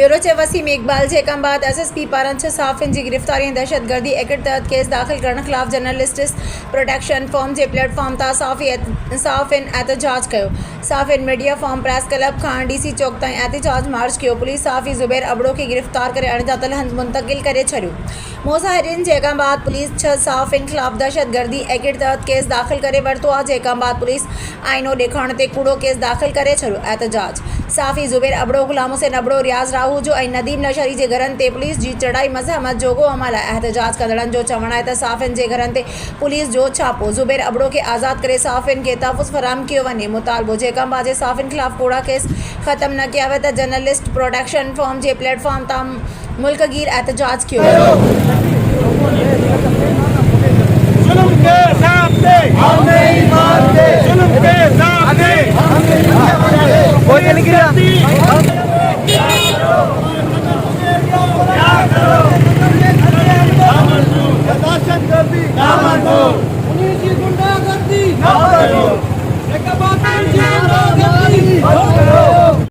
Bureau chief Wasim Iqbal Jacobabad SSP पारां साफ़िन की गिरफ्तारी दहशतगर्दी एक्ट तहत केस दाखिल करण खिलाफ जर्नलिस्ट प्रोटेक्शन फॉर्म के प्लेटफॉर्म ता साफ़िन एहतजाज किया। साफ़िन मीडिया फॉर्म प्रेस क्लब का डीसी चौक ताईं एहतजाज मार्च किया। पुलिस साफ़ी ज़ुबैर अबड़ो के गिरफ्तार कर अणजातल हंध मुंतकिल कर छड़ियो। मुज़ाहिरीन जेकमबाद पुलिस 6 साफ़िन खिलाफ दहशतगर्दी एक्ट तहत केस दाखिल कर वरतो आ। जेकमबाद पुलिस आईनो ॾेखारण ते कूड़ो केस दाखिल कर छड़ियो। एहतजाज साफ़ी ज़ुबैर अबड़ो, गुलाम हुसैन अबड़ो, रियाज़ राहू जो नदीम लशरी के घरन ते पुलिस की चढ़ाई मज़हमत जोगो अमल है। एहतजाज कंदड़न जो चवण है त साफ़िन के घरन ते पुलिस जो छापो ज़ुबैर अबड़ो के आज़ाद करे साफ़िन के तहफ़्फ़ुज़ फराहम किया वने। मुतालबो जेकमबाद के साफ़िन खिलाफ कूड़ा केस खत्म न किया वे त जर्नलिस्ट प्रोटेक्शन फॉर्म के प्लेटफॉर्म ता मुल्कगीर एहतजाज किया। जुल्म के सामने हम नहीं मानते, जुल्म के सामने हम नहीं मानते। कोई नहीं गिरा। दहशतगर्दी ना मानो, पुलिस की गुंडागर्दी ना मानो।